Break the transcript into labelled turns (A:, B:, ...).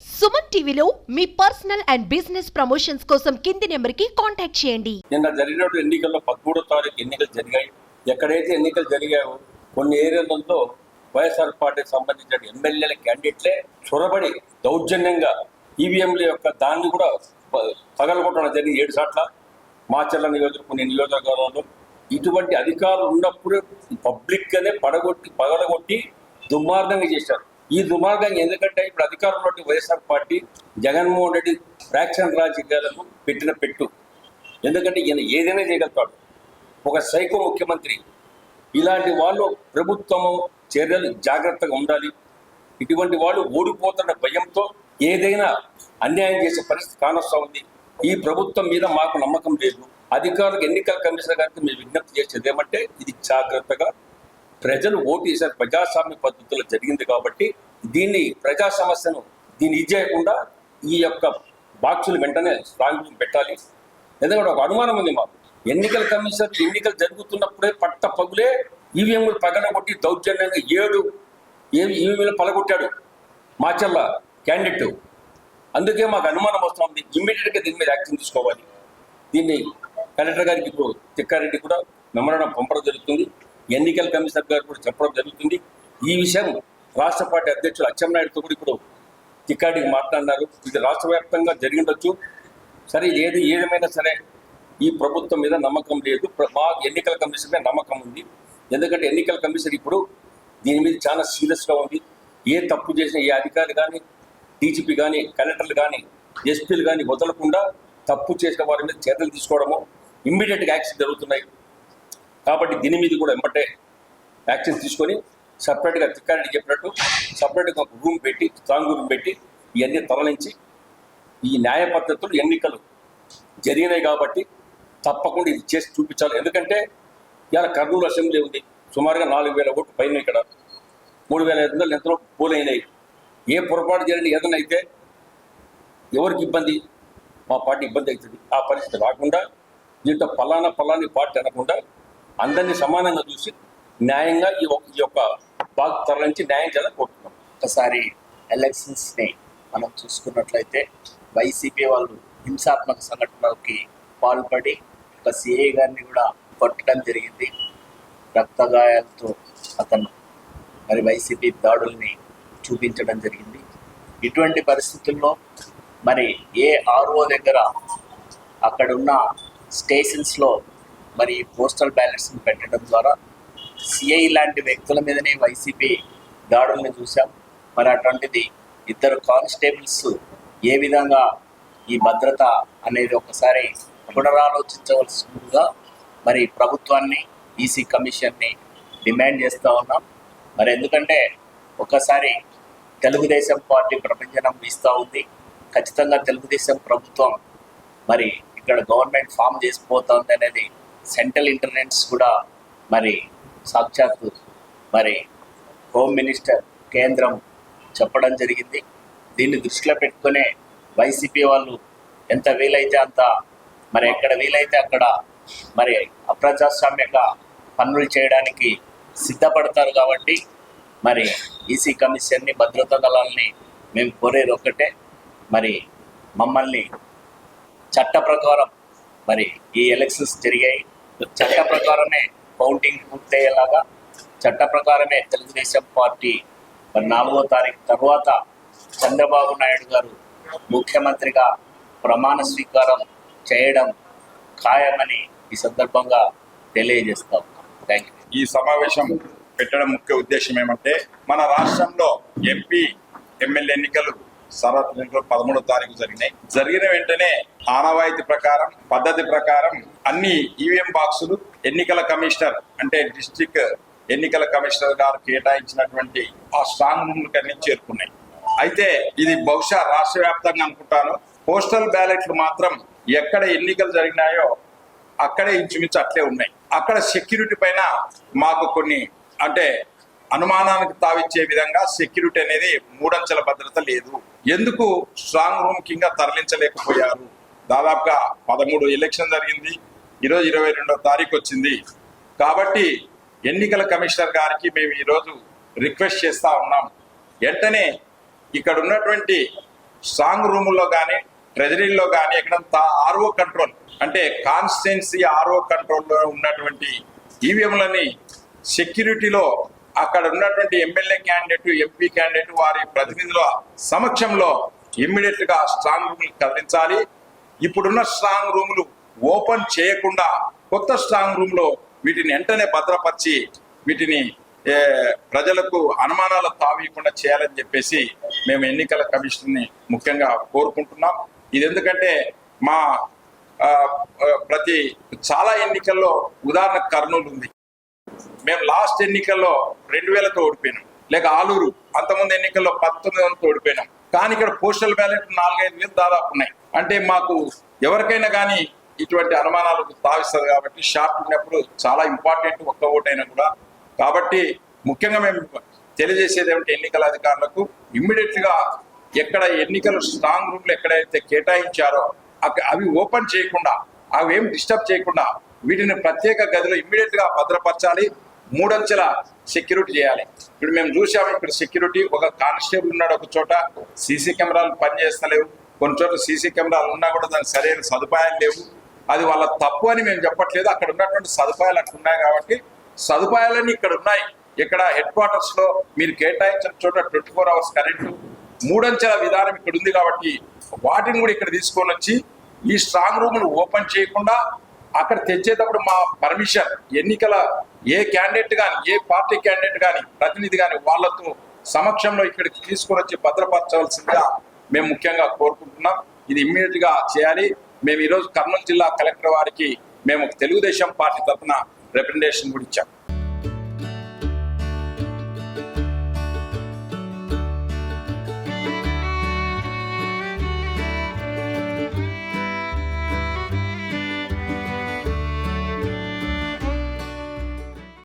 A: సుమన్ టీవీలో మీ personal and business promotions కోసం కింది నెంబర్కి కాంటాక్ట్ చేయండి.
B: నిన్న జరిగినటువంటి ఎన్నికల్లో 13వ తారీఖు ఎన్నికలు జరిగాయి. ఎక్కడైతే ఎన్నికలు జరిగాయో కొన్ని ఏరియాలలో వైఎస్ఆర్ పార్టీకి సంబంధించిన ఎమ్మెల్యేల క్యాండిడేట్లే చొరబడి దౌర్జన్యంగా ఈవీఎంల యొక్క దాన్ని కూడా పగలగొట్టడం జరిగింది 7 సార్ల మాచర్ల కొన్ని నియోజకవర్గాల్లో. ఇటువంటి అధికారులు ఉన్నప్పుడు పబ్లిక్గానే పగలగొట్టి దుర్మార్గంగా చేశారు. ఈ దుర్మార్గంగా ఎందుకంటే ఇప్పుడు అధికారంలో వైఎస్ఆర్ పార్టీ జగన్మోహన్ రెడ్డి ఫ్రాక్షన్ రాజకీయాలకు పెట్టిన పెట్టు. ఎందుకంటే ఈయన ఏదైనా చేయగలుగుతాడు. ఒక సైకో ముఖ్యమంత్రి. ఇలాంటి వాళ్ళు ప్రభుత్వము చర్యలు జాగ్రత్తగా ఉండాలి. ఇటువంటి వాళ్ళు ఓడిపోతున్న భయంతో ఏదైనా అన్యాయం చేసే పరిస్థితి కానొస్తా ఉంది. ఈ ప్రభుత్వం మీద మాకు నమ్మకం లేదు. అధికారులకు ఎన్నికల కమిషనర్ గారికి మేము విజ్ఞప్తి చేసేది ఏమంటే ఇది జాగ్రత్తగా ప్రజలు ఓటు వేసారు, ప్రజాస్వామ్య పద్ధతిలో జరిగింది కాబట్టి దీన్ని ప్రజా సమస్యను దీన్ని చేయకుండా ఈ యొక్క బాక్సులు వెంటనే స్ట్రాంగ్ పెట్టాలి. ఎందుకంటే ఒక అనుమానం ఉంది మాకు. ఎన్నికల కమిషన్ ఎన్నికలు జరుగుతున్నప్పుడే పట్ట పగులే ఈవీఎంలు పగలగొట్టి దౌర్జన్యంగా 7 ఈవీఎంలు పగలగొట్టాడు మాచర్ల క్యాండిడేట్. అందుకే మాకు అనుమానం వస్తుంది. ఇమ్మీడియట్గా దీని మీద యాక్షన్ తీసుకోవాలి. దీన్ని కలెక్టర్ గారికి ఇప్పుడు తిక్కారెడ్డి కూడా మెమరాండం పంపడం జరుగుతుంది. ఎన్నికల కమిషనర్ గారు కూడా చెప్పడం జరుగుతుంది. ఈ విషయం రాష్ట్ర పార్టీ అధ్యక్షులు అచ్చెన్నాయుడుతో కూడా ఇప్పుడు తిక్కారెడ్డికి మాట్లాడినారు. ఇది రాష్ట్ర వ్యాప్తంగా జరిగిండొచ్చు. సరే ఏదేమైనా సరే ఈ ప్రభుత్వం మీద నమ్మకం లేదు. మా ఎన్నికల కమిషన్ మీద నమ్మకం ఉంది. ఎందుకంటే ఎన్నికల కమిషన్ ఇప్పుడు దీని మీద చాలా సీరియస్గా ఉంది. ఏ తప్పు చేసిన ఏ అధికారి కానీ, డీజీపీ కానీ, కలెక్టర్లు కానీ, ఎస్పీలు కానీ వదలకుండా తప్పు చేసిన వారి మీద చర్యలు తీసుకోవడము, ఇమ్మీడియట్గా యాక్షన్ జరుగుతున్నాయి. కాబట్టి దీని మీద కూడా వెంబటే యాక్షన్ తీసుకొని సపరేట్గా తిక్కారెడ్డి చెప్పినట్టు సపరేట్గా ఒక రూమ్ పెట్టి, స్ట్రాంగ్ రూమ్ పెట్టి ఇవన్నీ తరలించి ఈ న్యాయ పద్ధతులు ఎన్నికలు జరిగినాయి కాబట్టి తప్పకుండా ఇది చేసి చూపించాలి. ఎందుకంటే ఇవాళ కర్నూలు అసెంబ్లీ ఉంది. సుమారుగా 4,000 ఓట్లు పైన, ఇక్కడ 3,500 ఎంతలో పోలైనాయి. ఏ పొరపాటు జరిగిన ఏదైనా అయితే ఎవరికి ఇబ్బంది? మా పార్టీ ఇబ్బంది అవుతుంది. ఆ పరిస్థితి రాకుండా దీంట్లో పలాని పార్టీ అనకుండా అందరినీ సమానంగా చూసి న్యాయంగా ఈ యొక్క బాగా తరలించి న్యాయం చేయాలని కోరుతున్నాం.
C: ఒకసారి ఎలక్షన్స్ని మనం చూసుకున్నట్లయితే వైసీపీ వాళ్ళు హింసాత్మక సంఘటనలకి పాల్పడి ఒక సిఐ గారిని కూడా కొట్టడం జరిగింది. రక్తగాయాలతో అతను మరి వైసీపీ దాడుల్ని చూపించడం జరిగింది. ఇటువంటి పరిస్థితుల్లో మరి ఏ ఆర్ఓ దగ్గర అక్కడ ఉన్న స్టేషన్స్లో మరి పోస్టల్ బ్యాలెట్స్ని పెట్టడం ద్వారా సిఐ లాంటి వ్యక్తుల మీదనే వైసీపీ దాడుల్ని చూసాం. మరి అటువంటిది 2 కానిస్టేబుల్స్ ఏ విధంగా ఈ భద్రత అనేది ఒకసారి పునరాలోచించవలసిందిగా మరి ప్రభుత్వాన్ని, ఈసీ కమిషన్ని డిమాండ్ చేస్తూ ఉన్నాం. మరి ఎందుకంటే ఒకసారి తెలుగుదేశం పార్టీ ప్రభంజనం వీస్తూ ఉంది. ఖచ్చితంగా తెలుగుదేశం ప్రభుత్వం మరి ఇక్కడ గవర్నమెంట్ ఫామ్ చేసిపోతుంది అనేది సెంట్రల్ ఇంటెలిజెన్స్ కూడా మరి సాక్షాత్తు మరి హోమ్ మినిస్టర్ కేంద్రం చెప్పడం జరిగింది. దీన్ని దృష్టిలో పెట్టుకునే వైసీపీ వాళ్ళు ఎంత వీలైతే అంత మరి ఎక్కడ వీలైతే అక్కడ మరి అప్రజాస్వామ్యక పనులు చేయడానికి సిద్ధపడతారు. కాబట్టి మరి ఈసీ కమిషన్ని, భద్రతా దళాలని మేము కోరేది ఒక్కటే, మరి మమ్మల్ని చట్ట ప్రకారం మరి ఈ ఎలక్షన్స్ జరిగాయి, చట్ట ప్రకారమే కౌంటింగ్ పూర్తయ్యేలాగా చట్ట ప్రకారమే తెలుగుదేశం పార్టీ మరి 4వ తారీఖు తర్వాత చంద్రబాబు నాయుడు గారు ముఖ్యమంత్రిగా ప్రమాణ స్వీకారం చేయడం ఖాయమని ఈ సందర్భంగా తెలియజేస్తాం. Thank you.
D: ఈ సమావేశం పెట్టడం ముఖ్య ఉద్దేశం ఏమంటే మన రాష్ట్రంలో ఎంపీ, ఎమ్మెల్యే ఎన్నికలు సార్వత్రిక ఎన్నికలు 13వ తారీఖు జరిగినాయి. జరిగిన వెంటనే ఆనవాయితీ ప్రకారం, పద్ధతి ప్రకారం అన్ని ఈవీఎం బాక్సులు ఎన్నికల కమిషనర్ అంటే డిస్ట్రిక్ట్ ఎన్నికల కమిషనర్ గారు కేటాయించినటువంటి ఆ స్ట్రాంగ్ రూమ్లకు అన్ని చేరుకున్నాయి. అయితే ఇది బహుశా రాష్ట్ర వ్యాప్తంగా అనుకుంటాను. పోస్టల్ బ్యాలెట్లు మాత్రం ఎక్కడ ఎన్నికలు జరిగినాయో అక్కడే ఇంచుమించు అట్లే ఉన్నాయి. అక్కడ సెక్యూరిటీ పైన మాకు కొన్ని అంటే అనుమానానికి తావిచ్చే విధంగా సెక్యూరిటీ అనేది 3 అంచెల భద్రత లేదు. ఎందుకు స్ట్రాంగ్ రూమ్ కింద తరలించలేకపోయారు? దాదాపుగా 13 ఎలక్షన్ జరిగింది. ఈరోజు 22వ తారీఖు వచ్చింది. కాబట్టి ఎన్నికల కమిషనర్ గారికి మేము ఈరోజు రిక్వెస్ట్ చేస్తా ఉన్నాం. వెంటనే ఇక్కడ ఉన్నటువంటి స్ట్రాంగ్ రూముల్లో కానీ ట్రెజరీలో కానీ ఎక్కడంతా ఆర్ఓ కంట్రోల్ అంటే కాన్స్టిట్యున్సీ ఆర్ఓ కంట్రోల్లో ఉన్నటువంటి ఈవీఎంలని సెక్యూరిటీలో అక్కడ ఉన్నటువంటి ఎమ్మెల్యే క్యాండిడేట్ ఎంపీ క్యాండిడేట్ వారి ప్రతినిధుల సమక్షంలో ఇమ్మీడియట్ గా స్ట్రాంగ్ రూములు కదిలించాలి. ఇప్పుడున్న స్ట్రాంగ్ రూములు ఓపెన్ చేయకుండా కొత్త స్ట్రాంగ్ రూమ్ లో వీటిని వెంటనే భద్రపరిచి వీటిని ప్రజలకు అనుమానాలు తావీయకుండా చేయాలని చెప్పేసి మేము ఎన్నికల కమిషన్ ని ముఖ్యంగా కోరుకుంటున్నాం. ఇది ఎందుకంటే మా చాలా ఎన్నికల్లో ఉదాహరణ కర్నూలు ఉంది. మేము లాస్ట్ ఎన్నికల్లో 2000తో ఓడిపోయినాం, లేక ఆలూరు అంతకుముందు ఎన్నికల్లో 1900తో ఓడిపోయినాం. కానీ ఇక్కడ పోస్టల్ బ్యాలెట్ 4-5 దాదాపు ఉన్నాయి. అంటే మాకు ఎవరికైనా కానీ ఇటువంటి అనుమానాలు తావిస్తుంది కాబట్టి షార్ట్ ఉన్నప్పుడు చాలా ఇంపార్టెంట్ ఒక్క ఓటైనా కూడా. కాబట్టి ముఖ్యంగా మేము తెలియజేసేది ఏమంటే ఎన్నికల అధికారులకు ఇమ్మీడియట్ గా ఎక్కడ ఎన్నికలు స్ట్రాంగ్ రూమ్లు ఎక్కడైతే కేటాయించారో అవి ఓపెన్ చేయకుండా అవి ఏం డిస్టర్బ్ చేయకుండా వీటిని ప్రత్యేక గదిలో ఇమ్మీడియట్ గా భద్రపరచాలి. 3 అంచెల సెక్యూరిటీ చేయాలి. ఇప్పుడు మేము చూసాము, ఇక్కడ సెక్యూరిటీ ఒక కానిస్టేబుల్ ఉన్నాడు, ఒక చోట సీసీ కెమెరాలు పనిచేస్తలేవు, కొన్ని చోట్ల సీసీ కెమెరాలు ఉన్నా కూడా దానికి సరైన సదుపాయాలు లేవు. అది వాళ్ళ తప్పు అని మేము చెప్పట్లేదు, అక్కడ ఉన్నటువంటి సదుపాయాలు అక్కడ ఉన్నాయి కాబట్టి సదుపాయాలన్నీ ఇక్కడ ఉన్నాయి. ఇక్కడ హెడ్ క్వార్టర్స్ లో మీరు కేటాయించిన చోట 24 hours కరెంటు 3 అంచెల విధానం ఇక్కడ ఉంది కాబట్టి వాటిని కూడా ఇక్కడ తీసుకొని వచ్చి ఈ స్ట్రాంగ్ రూములు ఓపెన్ చేయకుండా అక్కడ తెచ్చేటప్పుడు మా పర్మిషన్ ఎన్నికల ఏ క్యాండిడేట్ కానీ ఏ పార్టీ క్యాండిడేట్ కానీ ప్రతినిధి కానీ వాళ్ళతో సమక్షంలో ఇక్కడికి తీసుకొని వచ్చి భద్రపరచవలసిందిగా మేము ముఖ్యంగా కోరుకుంటున్నాం. ఇది ఇమ్మీడియట్ గా చేయాలి. మేము ఈరోజు కర్నూలు జిల్లా కలెక్టర్ వారికి మేము తెలుగుదేశం పార్టీ తరఫున రిప్రజెంటేషన్ కూడా ఇచ్చాం.